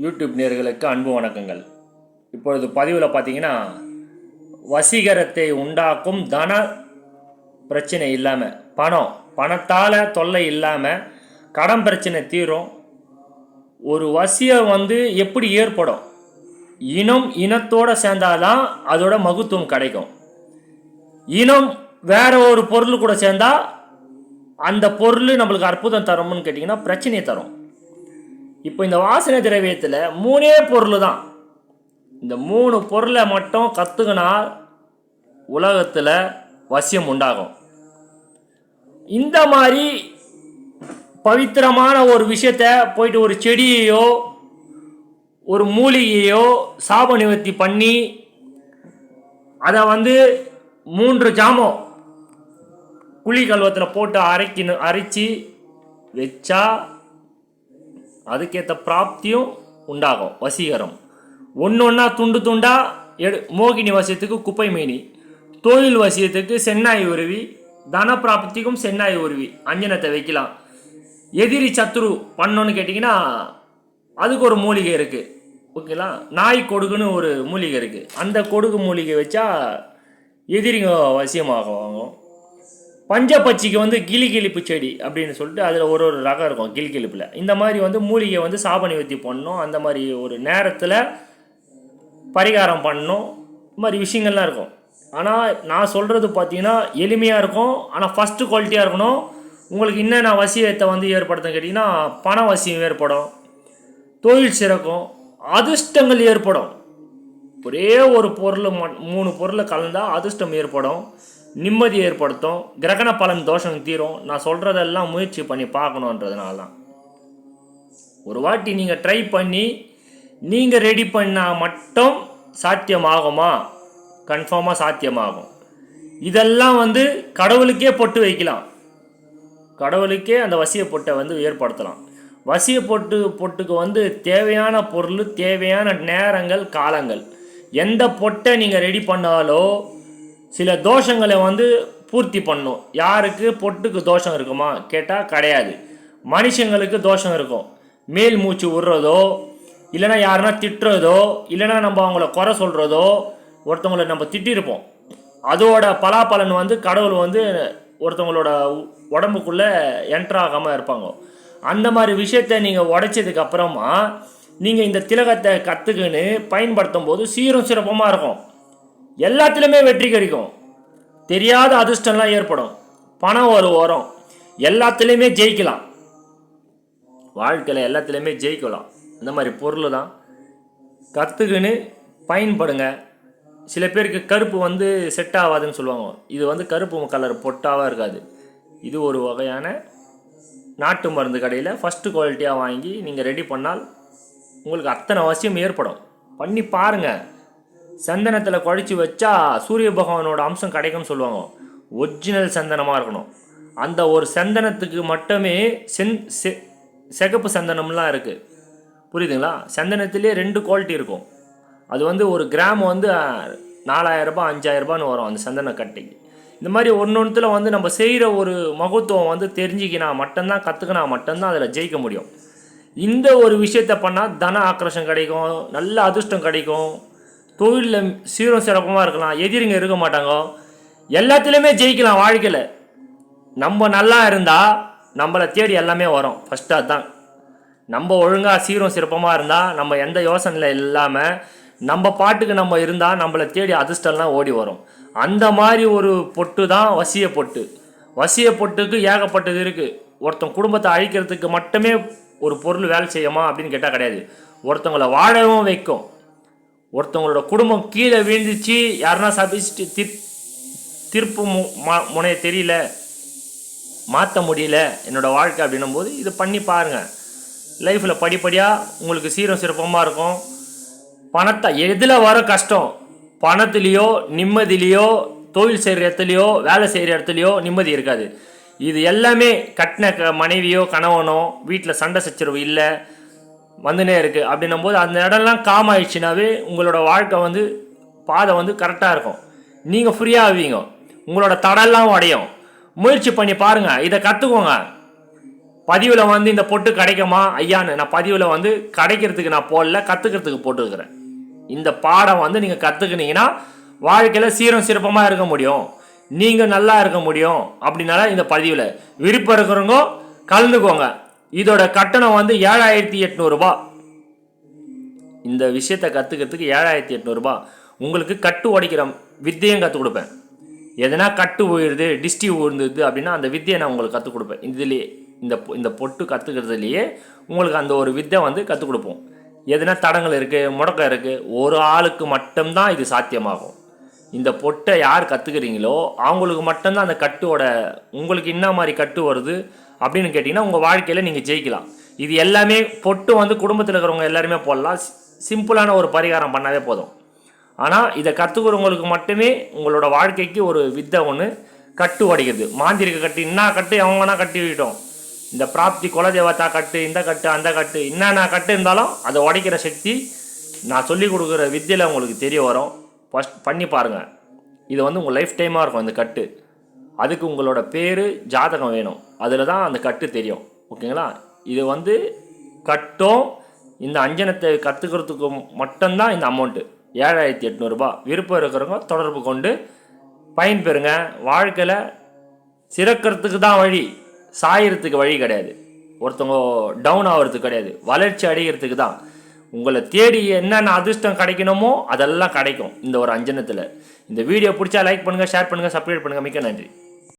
YouTube நேயர்களுக்கு அன்பு வணக்கங்கள். இப்பொழுது பதிவில் பார்த்தீங்கன்னா, வசீகரத்தை உண்டாக்கும் தன பிரச்சனை இல்லாமல், பணத்தால் தொல்லை இல்லாமல் கடன் பிரச்சனை தீரும். ஒரு வசியம் எப்படி ஏற்படும்? இனத்தோடு சேர்ந்தாதான் அதோட மகத்துவம் கிடைக்கும். இனம் வேற ஒரு பொருள் கூட சேர்ந்தா அந்த பொருள் நம்மளுக்கு அற்புதம் தரும்னு கேட்டிங்கன்னா பிரச்சனையை தரும். இப்போ இந்த வாசனை திரவியத்தில் 3 பொருள் தான். இந்த 3 பொருளை மட்டும் கற்றுக்கினா உலகத்தில் வசியம் உண்டாகும். இந்த மாதிரி பவித்திரமான ஒரு விஷயத்த போயிட்டு ஒரு செடியையோ ஒரு மூலிகையோ சாப நிவர்த்தி பண்ணி அதை 3 ஜாமம் குழி கல்வத்தில் போட்டு அரைச்சி வச்சா அதுக்கேற்ற பிராப்தியும் உண்டாகும். வசீகரம் ஒன்றா துண்டு துண்டா மோகினி வசியத்துக்கு குப்பை மேனி, தொழில் வசியத்துக்கு சென்னாய் உருவி, தன பிராப்திக்கும் சென்னாய் உருவி அஞ்சனத்தை வைக்கலாம். எதிரி சத்துரு பண்ணோன்னு கேட்டிங்கன்னா அதுக்கு ஒரு மூலிகை இருக்குது. ஓகேங்களா? நாய் கொடுக்குன்னு ஒரு மூலிகை இருக்குது. அந்த கொடுக்கு மூலிகை வச்சா எதிரிங்க வசியமாகுவாங்க. பஞ்சப்பச்சிக்கு கிளிகிழிப்பு செடி அப்படின்னு சொல்லிட்டு அதில் ஒரு ரகம் இருக்கும். கிளிகிழிப்பில் இந்த மாதிரி மூலிகை சாப நிவர்த்தி பண்ணணும். அந்த மாதிரி ஒரு நேரத்தில் பரிகாரம் பண்ணணும். இந்த மாதிரி விஷயங்கள்லாம் இருக்கும். ஆனால் நான் சொல்கிறது பார்த்தீங்கன்னா எளிமையாக இருக்கும். ஆனால் ஃபஸ்ட்டு குவாலிட்டியாக இருக்கணும். உங்களுக்கு என்னென்ன வசியத்தை ஏற்படுத்தும் கேட்டிங்கன்னா, பண வசியம் ஏற்படும், தொழில் சிறக்கும், அதிர்ஷ்டங்கள் ஏற்படும். ஒரே ஒரு பொருள் 3 பொருளை கலந்தால் அதிர்ஷ்டம் ஏற்படும், நிம்மதி ஏற்படுத்தும், கிரகண பலன் தோஷம் தீரும். நான் சொல்கிறதெல்லாம் முயற்சி பண்ணி பார்க்கணுன்றதுனால தான். ஒரு வாட்டி நீங்கள் ட்ரை பண்ணி நீங்கள் ரெடி பண்ணால் மட்டும் சாத்தியமாகுமா? கன்ஃபார்மாக சாத்தியமாகும். இதெல்லாம் கடவுளுக்கே பொட்டு வைக்கலாம். கடவுளுக்கே அந்த வசிய பொட்டை ஏற்படுத்தலாம். வசிய பொட்டுக்கு தேவையான பொருள், தேவையான நேரங்கள், காலங்கள். எந்த பொட்டை நீங்கள் ரெடி பண்ணாலோ சில தோஷங்களை பூர்த்தி பண்ணும். யாருக்கு பொட்டுக்கு தோஷம் இருக்குமா கேட்டால் கிடையாது. மனுஷங்களுக்கு தோஷம் இருக்கும். மேல் மூச்சு விடுறதோ, இல்லைனா யாருன்னா திட்டுறதோ, இல்லைனா நம்ம அவங்கள குறை சொல்கிறதோ, ஒருத்தவங்களை நம்ம திட்டிருப்போம். அதோட பலாபலன் கடவுள் ஒருத்தவங்களோட உடம்புக்குள்ளே என்ட்ராகாமல் இருப்பாங்க. அந்த மாதிரி விஷயத்தை நீங்கள் உடைச்சதுக்கு அப்புறமா நீங்கள் இந்த திலகத்தை கற்றுக்குன்னு பயன்படுத்தும் போது சீரும் சிறப்பமாக இருக்கும். எல்லாத்துலேயுமே வெற்றி கிடைக்கும். தெரியாத அதிர்ஷ்டம்லாம் ஏற்படும். பணம் வரும். எல்லாத்துலேயுமே ஜெயிக்கலாம். வாழ்க்கையில் எல்லாத்துலேயுமே ஜெயிக்கலாம். இந்த மாதிரி பொருள் தான் கற்றுக்குன்னு பயன்படுங்க. சில பேருக்கு கருப்பு செட் ஆகாதுன்னு சொல்லுவாங்க. இது கருப்பு கலர் பொட்டாவாக இருக்காது. இது ஒரு வகையான நாட்டு மருந்து கடையில் ஃபஸ்ட்டு குவாலிட்டியாக வாங்கி நீங்கள் ரெடி பண்ணால் உங்களுக்கு அத்தனை அவசியம் ஏற்படும். பண்ணி பாருங்கள். சந்தனத்தில் குழச்சி வச்சா சூரிய பகவானோட அம்சம் கிடைக்கும்னு சொல்லுவாங்க. ஒரிஜினல் சந்தனமாக இருக்கணும். அந்த ஒரு சந்தனத்துக்கு மட்டுமே சிகப்பு சந்தனம்லாம் இருக்குது. புரியுதுங்களா? சந்தனத்திலே 2 குவாலிட்டி இருக்கும். அது ஒரு கிராம் 4000 ரூபாய் 5000 ரூபான்னு வரும் அந்த சந்தன கட்டைக்கு. இந்த மாதிரி ஒன்றுத்தில் நம்ம செய்கிற ஒரு மகத்துவம் தெரிஞ்சிக்கினா மட்டும்தான், கற்றுக்கினா மட்டும்தான் அதில் ஜெயிக்க முடியும். இந்த ஒரு விஷயத்தை பண்ணால் தன ஆக்ரோஷம் கிடைக்கும், நல்ல அதிர்ஷ்டம் கிடைக்கும், தொழிலில் சீரும் சிறப்பமாக இருக்கலாம், எதிரிங்க இருக்க மாட்டாங்க, எல்லாத்துலேயுமே ஜெயிக்கலாம். வாழ்க்கையில் நம்ம நல்லா இருந்தால் நம்மளை தேடி எல்லாமே வரும். ஃபஸ்ட்டு அதுதான். நம்ம ஒழுங்காக சீரும் சிறப்பமாக இருந்தால், நம்ம எந்த யோசனையில் இல்லாமல் நம்ம பாட்டுக்கு நம்ம இருந்தால் நம்மளை தேடி அதிர்ஷ்டம்லாம் ஓடி வரும். அந்த மாதிரி ஒரு பொட்டு தான் வசிய பொட்டு. வசிய பொட்டுக்கு ஏகப்பட்டது இருக்குது. ஒருத்தன் குடும்பத்தை அழிக்கிறதுக்கு மட்டுமே ஒரு பொருள் வேலை செய்யுமா அப்படின்னு கேட்டால் கிடையாது. ஒருத்தவங்களை வாழவும் வைக்கும். ஒருத்தவங்களோட குடும்பம் கீழே வீழ்ந்துச்சு, யாருன்னா சபிச்சுட்டு திருப்பு முனைய தெரியல, மாற்ற முடியல என்னோடய வாழ்க்கை அப்படின்னும் போது இது பண்ணி பாருங்கள். லைஃப்பில் படிப்படியாக உங்களுக்கு சீரும் சிறப்பமாக இருக்கும். பணத்தை எதில் வர கஷ்டம், பணத்துலேயோ நிம்மதியிலையோ தொழில் செய்கிற இடத்துலையோ வேலை செய்கிற இடத்துலையோ நிம்மதி இருக்காது. இது எல்லாமே கட்டின மனைவியோ கணவனோ வீட்டில் சண்டை சச்சரவு இல்லை வந்துனே இருக்குது அப்படின்னும் போது அந்த இடம்லாம் காம் ஆயிடுச்சுனாவே உங்களோட வாழ்க்கை பாதை கரெக்டாக இருக்கும். நீங்கள் ஃப்ரீயாக ஆவீங்க. உங்களோட தடெல்லாம் உடையும். முயற்சி பண்ணி பாருங்கள். இதை கற்றுக்கோங்க. பதிவில் வந்து இந்த பொட்டு கிடைக்குமா ஐயான்னு நான் பதிவில் வந்து கிடைக்கிறதுக்கு நான் போடல, கற்றுக்கிறதுக்கு போட்டுருக்கிறேன். இந்த பாடம் வந்து நீங்கள் கற்றுக்கினீங்கன்னா வாழ்க்கையில் சீரம் சிறப்பமாக இருக்க முடியும், நீங்கள் நல்லா இருக்க முடியும். அப்படின்னால இந்த பதிவில் விருப்பம் இருக்கிறவங்க கலந்துக்கோங்க. இதோட கட்டணம் வந்து 7800 ரூபா. இந்த விஷயத்தை கற்றுக்கிறதுக்கு 7800 ரூபா. உங்களுக்கு கட்டு உடைக்கிற வித்தையும் கற்றுக் கொடுப்பேன். எதனா கட்டு உயிடுது, டிஸ்டி உழுந்துது அப்படின்னா அந்த வித்தியை நான் உங்களுக்கு கற்றுக் கொடுப்பேன். இதுலேயே இந்த பொட்டு கற்றுக்கிறதுலையே உங்களுக்கு அந்த ஒரு வித்தை வந்து கற்றுக் கொடுப்போம். எதனா தடங்கள் இருக்குது, முடக்கம் இருக்குது, ஒரு ஆளுக்கு மட்டும்தான் இது சாத்தியமாகும். இந்த பொட்டை யார் கற்றுக்கிறீங்களோ அவங்களுக்கு மட்டும்தான் அந்த கட்டோட உங்களுக்கு என்ன மாதிரி கட்டு வருது அப்படின்னு கேட்டிங்கன்னா உங்கள் வாழ்க்கையில் நீங்கள் ஜெயிக்கலாம். இது எல்லாமே பொட்டு வந்து குடும்பத்தில் இருக்கிறவங்க எல்லாருமே போடலாம். சிம்பிளான ஒரு பரிகாரம் பண்ணாவே போதும். ஆனால் இதை கற்றுக்கிறவங்களுக்கு மட்டுமே உங்களோட வாழ்க்கைக்கு ஒரு வித்தை ஒன்று கட்டு உடைக்கிறது. மாந்திரிக கட்டு என்ன கட்டு அவங்கன்னா கட்டி விட்டோம். இந்த பிராப்தி குலதேவதா கட்டு, இந்த கட்டு, அந்த கட்டு, என்னென்ன கட்டு இருந்தாலும் அதை உடைக்கிற சக்தி நான் சொல்லி கொடுக்குற வித்தியில் உங்களுக்கு தெரிய வரும். ஃபஸ்ட் பண்ணி பாருங்கள். இது வந்து உங்கள் லைஃப் டைமாக இருக்கும் இந்த கட்டு. அதுக்கு உங்களோட பேர் ஜாதகம் வேணும், அதில் தான் அந்த கட்டு தெரியும். ஓகேங்களா? இது வந்து கட்டும் இந்த அஞ்சனத்தை கற்றுக்கிறதுக்கு மட்டும்தான் இந்த அமௌண்ட்டு 7800 ரூபா. விருப்பம் இருக்கிறவங்க தொடர்பு கொண்டு பயன்பெறுங்க. வாழ்க்கையில் சிறக்கிறதுக்கு தான் வழி, சாயறதுக்கு வழி கிடையாது. ஒருத்தவங்க டவுன் ஆகிறதுக்கு கிடையாது, வளர்ச்சி அடைகிறதுக்கு தான். உங்களை தேடி என்னென்ன அதிர்ஷ்டம் கிடைக்கணுமோ அதெல்லாம் கிடைக்கும் இந்த ஒரு அஞ்சனத்தில். இந்த வீடியோ பிடிச்சா லைக் பண்ணுங்கள், ஷேர் பண்ணுங்கள், சப்ஸ்கிரைப் பண்ணுங்கள். மிக்க நன்றி.